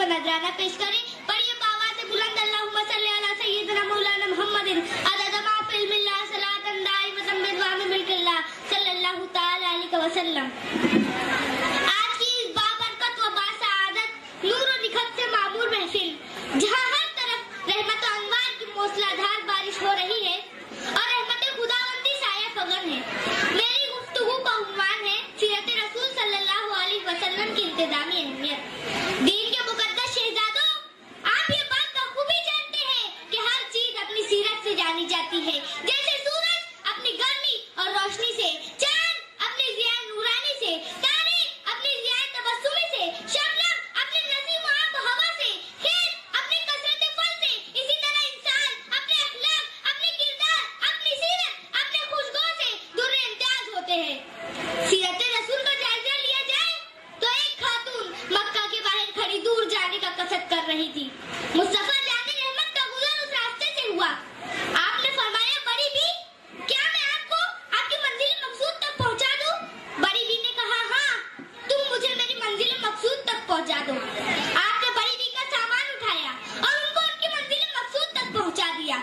नजराना पेश करें। पढ़िए बाबा से बुलंद अल्लाहुम्मा सल्ली अला सय्यिदना मौलाना मुहम्मदिन अदद मा फिल मिल्लाह सलातन दाइमतन बिदवाम मिल्किल्लाह सल्लल्लाहु तआला अलैहि वसल्लम। आज की इस बाबरकत व बासआदत नूर व निखत से मामूर महफिल, जहां हर तरफ रहमत व अनवार की मूसलाधार बारिश हो रही है और रहमत खुदावंदी साया फगन है, मेरी गुफ्तगू का उन्वान है सीरत रसूल सल्लल्लाहु अलैहि वसल्लम की इंतजामी अहमियत। दीन के मुकद्दस शहजादों, आप ये बात बखूबी जानते हैं कि हर चीज अपनी सीरत से जानी जाती है। जैसे सूरज अपनी गर्मी और रोशनी से, चांद अपनी ज़िया नूरानी से, तारे अपनी ज़िया तबस्सुमी से, शबनम अपनी नसीम व आब हवा से, खेत अपनी कसरत फल से, इसी तरह इंसान अपने अखलाक, अपने किरदार, अपनी सीरत, अपने खुशगो से दुर्र इम्तियाज होते हैं। सीरत रसूल का जायजा लिया जाए तो एक खातून मक्का के बाहर खड़ी दूर जाने का कसद कर रही थी। मुस्तफा जाने रहमत का गुजर उस रास्ते से हुआ। आपने फरमाया, बड़ी बी, क्या मैं आपको आपकी मंजिल मकसूद तक पहुंचा दूं? बड़ी बी ने कहा, हाँ, तुम मुझे मेरी मंजिल मकसूद तक पहुंचा दो। आपने बड़ी बी का सामान उठाया और उनको उनकी मंजिल मकसूद तक पहुंचा दिया।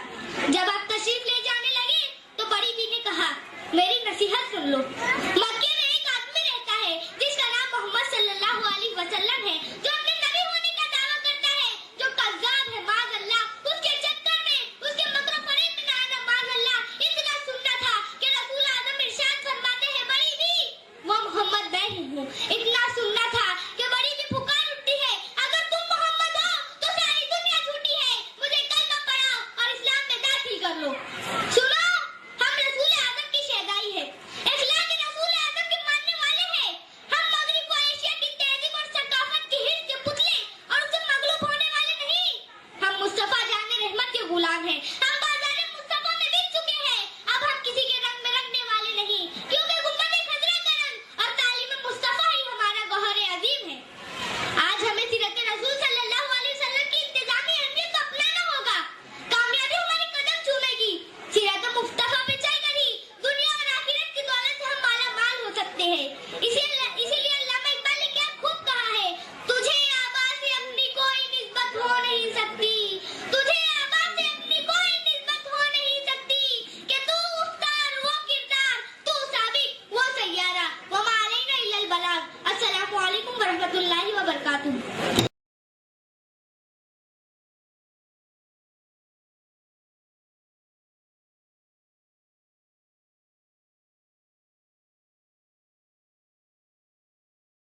जब आप तशरीफ ले जाने लगे तो बड़ी बी ने कहा, मेरी नसीहत सुन लो। मक्के में एक आदमी रहता है जिसका नाम मोहम्मद सल्लल्लाहु अलैहि वसल्लम है, जो अपने नबी होने का दावा करता है, जो कज़्ज़ाब है माज़अल्लाह। उसके चक्कर में, उसके मकरो फरेब में ना आना माज़अल्लाह। इतना सुनना था कि रसूल आज़म इरशाद फरमाते हैं, बड़ी भी वो मोहम्मद मैं ही हूँ। इतना सुनना था कि बड़ी भी पुकार उठती है, अगर तुम मोहम्मद हो तो सारी दुनिया झूठी है, मुझे कलमा पढ़ाओ और इस्लाम में दाखिल कर लो। सुनो,